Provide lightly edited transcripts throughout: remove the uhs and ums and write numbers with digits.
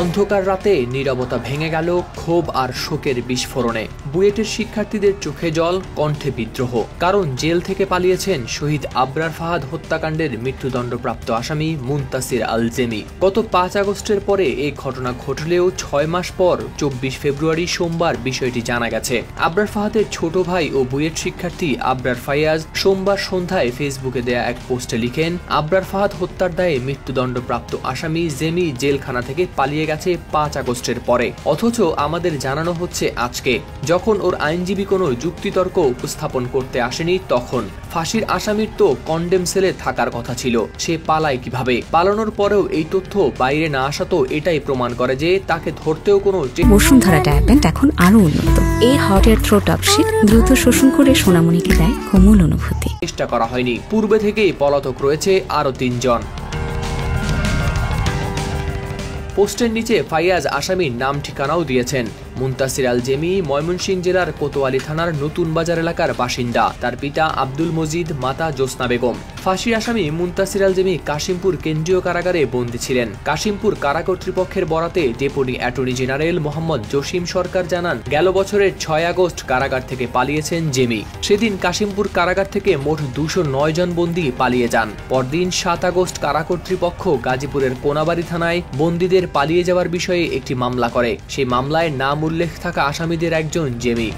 অন্ধকার রাতে নীরবতা ভেঙে গেল ক্ষোভ আর শোকের বিস্ফোরণে। বুয়েটের শিক্ষার্থীদের চোখে জল, কণ্ঠে বিদ্রোহ। কারণ জেল থেকে পালিয়েছেন শহীদ আবরার ফাহাদ হত্যাকাণ্ডের মৃত্যুদণ্ডপ্রাপ্ত আসামি মুনতাসির আল জেমি। গত 5 আগস্টের পরে এই ঘটনা ঘটলেও 6 মাস পর 24 ফেব্রুয়ারি সোমবার বিষয়টি জানা গেছে। আবরার ফাহাদের ছোট ভাই ও বুয়েট শিক্ষার্থী আবরার ফায়াজ সোমবার সন্ধ্যায় ফেসবুকে দেয়া এক পোস্টে লিখেন, আবরার ফাহাদ হত্যার দায়ে মৃত্যুদণ্ডপ্রাপ্ত আসামি জেমি জেলখানা থেকে পালিয়ে গেছে 5 আগস্টের পরে। অথচ আমাদের জানানো হচ্ছে আজকে, যখন ওর আইনজীবী কোনো যুক্তিতর্ক উপস্থাপন করতে আসেনি তখন। ফাঁসির আসামির তো কন্ডেম সেলে থাকার কথা ছিল, সে পালায় কিভাবে? পালানোর পরেও এই তথ্য বাইরে না আসা তো এটাই প্রমাণ করে যে তাকে ধরতেও কোনো। বসুন্ধরা ডায়াপেন্ট এখন আরো উন্নত। এই হট এয়ার থ্রো টপশিট দ্রুত শোষণ করে সোনামণিকে দেয় কোমল অনুভূতি। চেষ্টা করা হয়নি। পূর্বে থেকেই পলাতক রয়েছে আরো 3 জন। পোস্টের নিচে ফাইয়াজ আসামির নাম ঠিকানাও দিয়েছেন। মুনতাসির আল জেমি ময়মনসিংহ জেলার কোতোয়ালি থানার নতুন বাজার এলাকার বাসিন্দা। তার পিতা আব্দুল মজিদ, মাতা জোসনা বেগম। ফাঁসির আসামি মুনতাসির আল জেমি কাশিমপুর কেন্দ্রীয় কারাগারে বন্দী ছিলেন। কাশিমপুর কারা কর্তৃপক্ষের বরাতে deputy attorney general Mohammad Jasim Sarkar জানান, গেল বছরের 6 আগস্ট কারাগার থেকে পালিয়েছেন জেমি। সেদিন কাশিমপুর কারাগার থেকে মোট 209 জন বন্দী পালিয়ে যান। পরদিন 7 আগস্ট কারা কর্তৃপক্ষ গাজীপুরের কোনাবাড়ি থানায় বন্দীদের পালিয়ে যাওয়ার বিষয়ে একটি মামলা করে। সেই মামলায় নাম উল্লেখ থাকা আসামিদের একজন জেমি।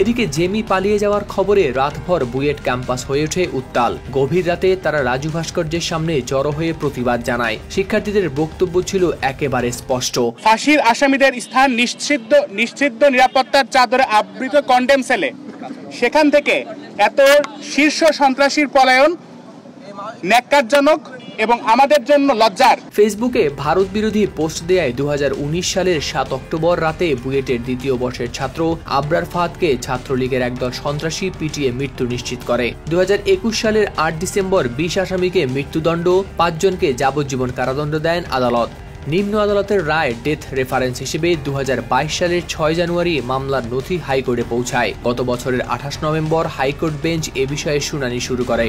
এদিকে জেমি পালিয়ে যাওয়ার খবরে রাতভর বুয়েট ক্যাম্পাস হয়ে ওঠে উত্তাল। গভীর রাতে তারা রাজু ভাস্কর্যের সামনে জড়ো হয়ে প্রতিবাদ জানায়। শিক্ষার্থীদের বক্তব্য ছিল একেবারে স্পষ্ট। ফাঁসির আসামিদের স্থান নিশ্চিত নিরাপত্তার চাদরে আবৃত কন্ডেম সেলে। সেখান থেকে এত শীর্ষ সন্ত্রাসীর পলায়ন ন্যাক্কারজনক এবং আমাদের জন্য লজ্জার। ফেসবুকে ভারত বিরোধী পোস্ট দেয় 2019 সালের 7 অক্টোবর রাতে বুয়েটের 2য় বর্ষের ছাত্র আবরার ফাহাদকে ছাত্রলীগের একদল সন্ত্রাসী পিটিয়ে মৃত্যু নিশ্চিত করে। 2021 সালের 8 ডিসেম্বর 20 আসামিকে মৃত্যুদণ্ড, 5 জনকে যাবজ্জীবন কারাদণ্ড দেন আদালত। নিম্ন আদালতের রায় ডেথ রেফারেন্স হিসেবে 2022 সালের 6 জানুয়ারি মামলার নথি হাইকোর্টে পৌঁছায়। গত বছরের 28 নভেম্বর হাইকোর্ট বেঞ্চ এ বিষয়ে শুনানি শুরু করে।